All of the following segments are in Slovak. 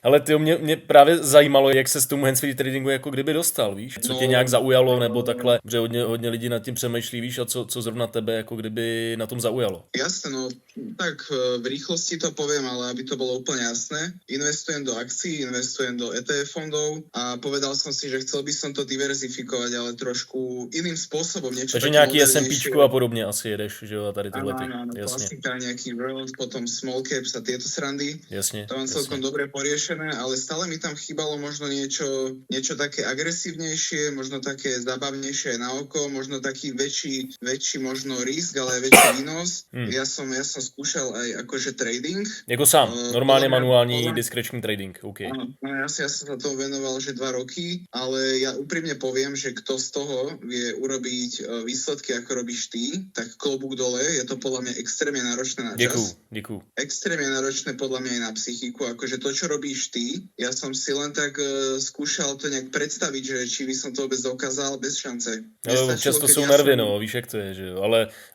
Ale ty mě právě zajímalo, jak se s tomu handsfree tradingu jako kdyby dostal, víš? Co tě nějak zaujalo, nebo takhle, že hodně lidí nad tím přemýšlí, víš, a co zrovna tebe jako kdyby na tom zaujalo? Jasné, no tak v rýchlosti to poviem, ale aby to bolo úplne jasné. Investujem do akcií, investujem do ETF fondov a povedal som si, že chcel by som to diverzifikovať, ale trošku iným spôsobom. Takže nějaký S&Pčko a podobně asi jedeš, že jo, a tady tyhle ty. Áno, klasika, nejaký World, potom Small Caps a tieto srandy. Jasne. To mám celkom dobre poriešené, ale stále mi tam chýbalo možno niečo také agresívnejšie, možno také zábavnejšie na oko, možno taký väčší možno risk, ale aj väčší výnos. Ja som skúšal aj akože trading. Jako sám, normálne manuální diskreční trading, OK. Áno, ja som sa toho venoval, že 2 roky, ale ja úprimne poviem, že kto z toho vie urobiť výsledky, ako robíš ty, tak klobúk dole, je to podľa mňa extrémne náročné na čas. Děkuju. Extrémne náročné podľa mňa aj na psychiku, akože to, čo robíš ty, ja som si len tak skúšal to nejak predstaviť, že či by som to vôbec dokázal bez šance. No, často jsou nervy, no, víš, jak to je, že jo,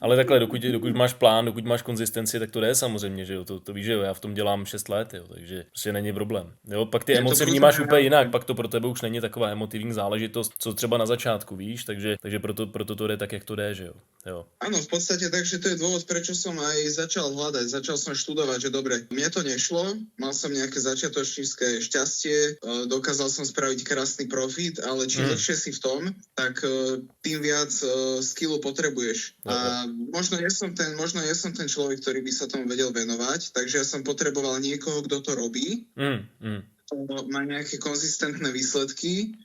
ale takhle, dokud máš plán, dokud máš konzistenci, tak to jde samozřejmě, že jo, to víš, že jo, já v tom dělám 6 let, jo, takže prostě není problém. Jo, pak ty emoce vnímáš úplně jinak, pak to pro tebe už není taková emotivní záležitost, co třeba na začátku, víš, takže proto to jde tak, jak to jde, že jo. Jo. Áno, v podstate, takže to je dôvod, prečo som aj začal hľadať, začal som študovať, že dobre, mne to nešlo, mal som nejaké začiatočnícke šťastie, dokázal som spraviť krásny profit, ale čím dlhšie si v tom, tak tým viac skillu potrebuješ. A možno ja som ten človek, ktorý by sa tomu vedel venovať, takže ja som potreboval niekoho, kto to robí, má nejaké konzistentné výsledky,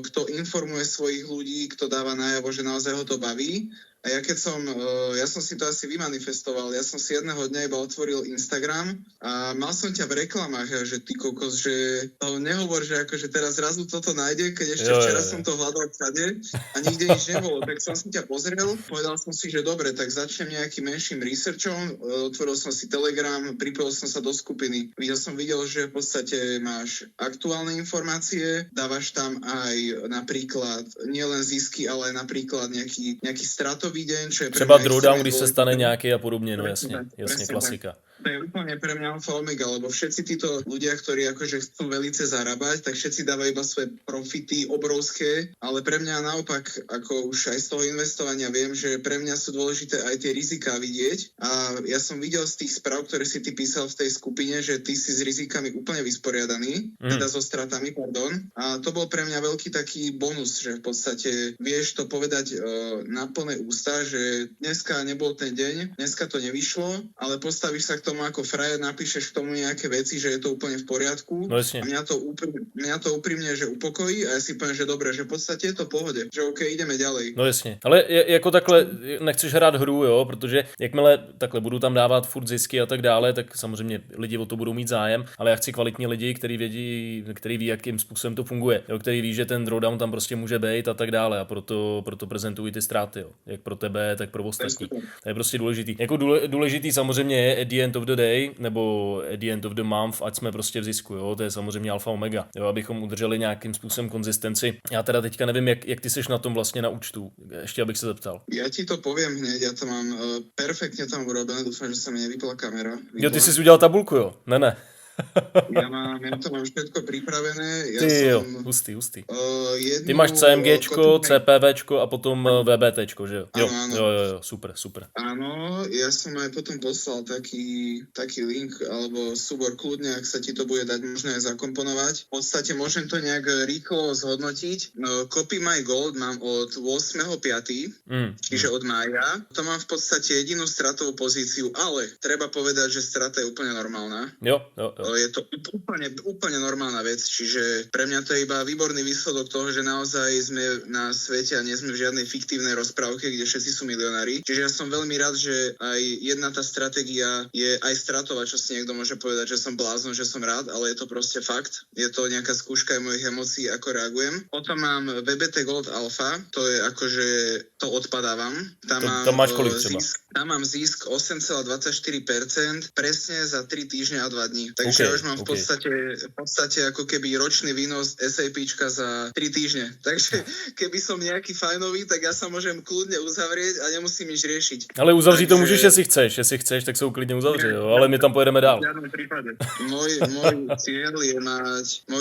kto informuje svojich ľudí, kto dáva najavo, že naozaj ho to baví. A ja som si to asi vymanifestoval. Ja som si jedného dňa iba otvoril Instagram a mal som ťa v reklamách, že ty kokos, že nehovor, že akože teraz zrazu toto nájde, keď ešte včera som to hľadal všade a nikde nič nebolo. Tak som si ťa pozrel, povedal som si, že dobre, tak začnem nejakým menším researchom, otvoril som si Telegram, pripojil som sa do skupiny. Videl, že v podstate máš aktuálne informácie, dávaš tam aj napríklad nielen zisky, ale aj napríklad nejaký stratový deň, čo je třeba drawdown, když se stane nějaký a podobně, no jasně, klasika. To je úplne pre mňa alfa omega, lebo všetci títo ľudia, ktorí akože chcú velice zarábať, tak všetci dávajú iba svoje profity obrovské, ale pre mňa naopak, ako už aj z toho investovania viem, že pre mňa sú dôležité aj tie riziká vidieť a ja som videl z tých správ, ktoré si ty písal v tej skupine, že ty si s rizikami úplne vysporiadaný, teda so stratami, pardon. A to bol pre mňa veľký taký bonus, že v podstate vieš to povedať na plné ústa, že dneska nebol ten deň, dneska to nevyšlo, ale postavíš sa k tomu ako frajer, napíšeš k tomu nejaké veci, že je to úplne v poriadku. No, a mňa to úprimne, že upokojí a ja si poviem, že dobre, že v podstate je to v pohode, že OK, ideme ďalej. No jasně, ale jako takhle nechceš hrát hru, jo, protože jakmile takhle budu tam dávat furt zisky a tak dále, tak samozřejmě lidi o to budou mít zájem, ale já chci kvalitní lidi, který ví, jakým způsobem to funguje, jo, který ví, že ten drawdown tam prostě může být a tak dále a proto prezentují ty ztráty, jo, jak pro tebe, tak pro ostatní. To je prostě důležitý. Jako důležitý samozřejmě je at the end of the day, nebo at the end of the month, ať jsme prostě v zisku, jo, to je samozřejmě alfa omega, jo, abychom udrželi nějakým způsobem konzistenci. Já teda teďka nevím, jak ty seš na tom vlastně na účtu, ještě abych se zeptal. Ja ti to poviem hneď, ja to mám perfektne tam urobené, dúfam, že sa mi nevypla kamera. Jo, ty jsi udělal tabulku, jo? Ne. Ja to mám všetko pripravené. Hustý. Ty máš CMGčko, CPVčko a potom VBTčko, že jo? Áno. Jo, super. Áno, ja som aj potom poslal taký link alebo súbor, kľudne, ak sa ti to bude dať možno aj zakomponovať. V podstate môžem to nejak rýchlo zhodnotiť. Copy My Gold mám od 8.5., čiže od mája. To mám v podstate jedinú stratovú pozíciu, ale treba povedať, že strata je úplne normálna. Jo. Je to úplne normálna vec, čiže pre mňa to je iba výborný výsledok toho, že naozaj sme na svete a nie sme v žiadnej fiktívnej rozprávke, kde všetci sú milionári. Čiže ja som veľmi rád, že aj jedna tá stratégia je aj stratová, čo si niekto môže povedať, že som blázon, že som rád, ale je to proste fakt. Je to nejaká skúška aj mojich emócií, ako reagujem. Potom mám VBT Gold Alpha, to je akože to odpadávam. Tam máš kolik třeba? Tam mám zisk 8,24% presne za 3 týždne a 2 dní. Takže ja už mám v podstate ako keby ročný výnos SAPčka za 3 týždne. Takže keby som nejaký fajnový, tak ja sa môžem kľudne uzavrieť a nemusím nič riešiť. Ale uzavřít to můžeš, jestli chceš, tak se uklidně uzavři, jo, ale my tam pojedeme dál. V žiadnom prípade. Môj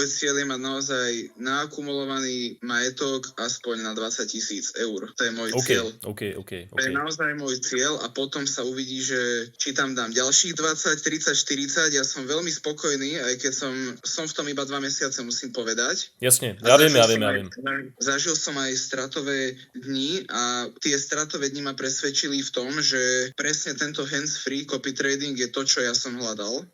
cieľ je mať naozaj naakumulovaný majetok aspoň na 20 000 eur. To je môj cieľ. To je naozaj môj cieľ a potom sa uvidí, že či tam dám ďalších 20, 30, 40. Ja som veľmi spokojný, aj keď som v tom iba 2 mesiace, musím povedať. Jasne, ja viem. Zažil som aj stratové dni a tie stratové dni ma presvedčili v tom, že presne tento hands-free copy trading je to, čo ja som hľadal.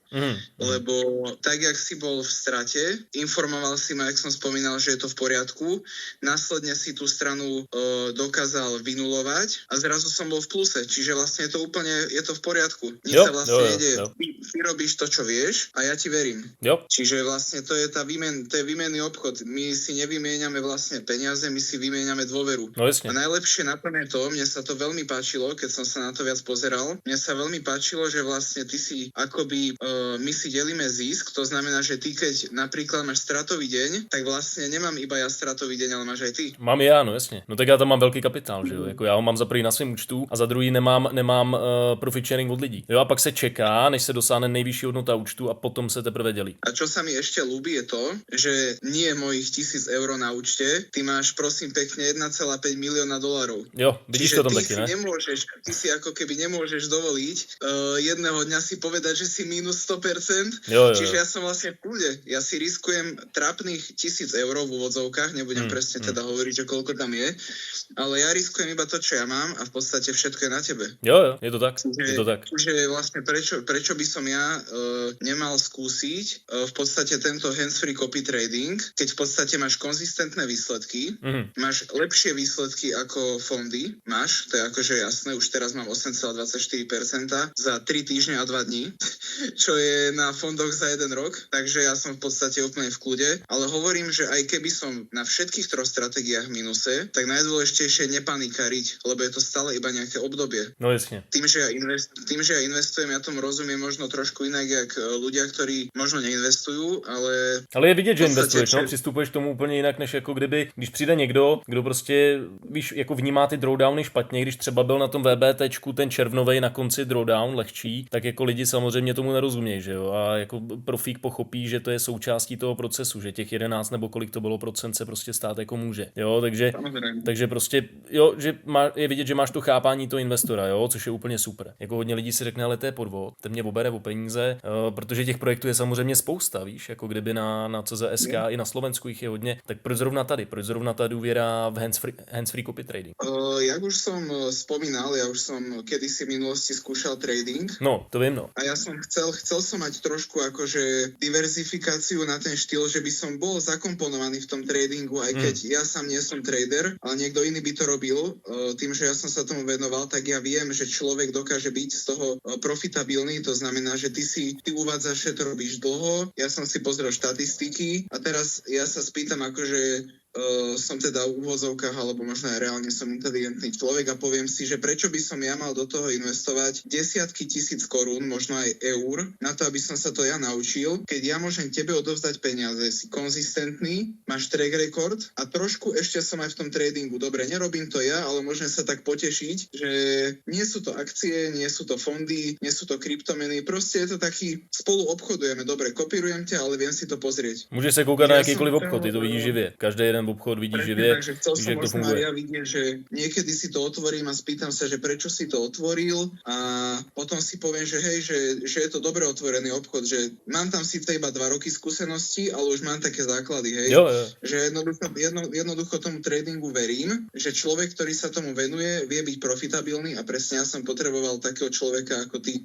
Lebo tak, jak si bol v strate, informoval si ma, jak som spomínal, že je to v poriadku, následne si tú stranu dokázal vynulovať a zrazu som bol v pluse, čiže vlastne je to v poriadku. Nič sa vlastne nedeje. Ty robíš to, čo vieš a ja ti verím. Čiže vlastne to je výmenný obchod. My si nevymieňame vlastne peniaze, my si vymieňame dôveru. No, a najlepšie na tom je to, mne sa to veľmi páčilo, keď som sa na to viac pozeral, mne sa veľmi páčilo, že vlastne ty si akoby my si delíme zisk, to znamená, že ty keď napríklad máš stratový deň, tak vlastne nemám iba ja stratový deň, ale máš aj ty. Mám já, no jasně. No tak já tam mám velký kapitál, že jo. Jako já ho mám za prvý na svém účtu a za druhý nemám profit sharing od lidí. Jo, a pak se čeká, než se dosáhne nejvyšší hodnota účtu a potom se teprve dělí. A čo sa mi ešte ľúbi je to, že nie mojich 1000 eur na účte, ty máš prosím pekne 1,5 milióna $. Jo, vidíš to tam taky, ne? Ty si ako keby nemôžeš dovoliť jedného dňa si povedať, že si minus 100%, čiže ja som vlastne v kľude. Ja si riskujem trápnych 1000 eur v úvodzovkách, nebudem presne teda hovoriť, že koľko tam je, ale ja riskujem iba to, čo ja mám a v podstate všetko je na tebe. Jo, je to tak. Čiže vlastne prečo by som ja nemal skúsiť v podstate tento hands-free copy trading, keď v podstate máš konzistentné výsledky, máš lepšie výsledky ako fondy, to je akože jasné, už teraz mám 8,24% za 3 týždne a 2 dní, čo je na fondoch za 1 rok, takže ja som v podstate úplne v kľude, ale hovorím, že aj keby som na všetkých 3 stratégiách v minuse, tak najdôležitejšie je nepanikariť, lebo je to stále iba nejaké obdobie. No jasne. Tým, že ja investujem, ja tomu rozumiem možno trošku inak, jak ľudia, ktorí možno neinvestujú, ale... Ale je vidět, že investuješ, no, přistupuješ tomu úplně jinak, než jako kdyby, když přijde někdo, kdo prostě, víš, jako vnímá ty drawdowny špatně, když třeba byl na tom VBTčku ten červnovej na konci drawdown lehčí, tak jako lidi samozřejmě tomu nerozumějí, že jo, a jako profík pochopí, že to je součástí toho procesu, že těch 11 nebo kolik to bylo procent se prostě stát jako může, jo, takže prostě, jo, že je vidět, že máš to chápání toho investora, jo, což je úplně super. Jako hodně lidí si řekne, ale to je podvod, ten mě obere o peníze, protože těch projektů je samozřejmě spousta, víš, jako kdyby na CZSK i na Slovensku jich je hodně, tak proč zrovna ta důvěra v hands-free copy trading? Jak už som spomínal, ja už som kedysi v minulosti skúšal trading. No, to viem, no. A ja som chcel som mať trošku akože diverzifikáciu na ten štýl, že by som bol zakomponovaný v tom tradingu, aj keď ja sám nie som trader, ale niekto iný by to robil. Tým, že ja som sa tomu venoval, tak ja viem, že človek dokáže byť z toho profitabilný, to znamená, že ty uvádzaš, že to robíš dlho, ja som si pozrel štatistiky a teraz ja sa spýtam akože som teda v úvozovkách, alebo možno aj reálne som inteligentný človek a poviem si, že prečo by som ja mal do toho investovať desiatky tisíc korún, možno aj eur, na to, aby som sa to ja naučil, keď ja môžem tebe odovzdať peniaze, si konzistentný, máš track record a trošku ešte som aj v tom tradingu. Dobre, nerobím to ja, ale môžem sa tak potešiť, že nie sú to akcie, nie sú to fondy, nie sú to kryptomeny, proste je to taký, spolu obchodujeme, dobre, kopírujem ťa, ale viem si to pozrieť. Môžeš sa kúkať na akýkoliv obchod, ty to vidíš živie. Každý jeden obchod vidíš živie, takže chcel som jak to možno funguje. Ja vidieť, že niekedy si to otvorím a spýtam sa, že prečo si to otvoril a potom si poviem, že hej, že je to dobre otvorený obchod, že mám tam síce iba 2 roky skúsenosti, ale už mám také základy, hej. Jo. Že jednoducho tomu tradingu verím, že človek, ktorý sa tomu venuje, vie byť profitabilný a presne ja som potreboval takého človeka ako ty.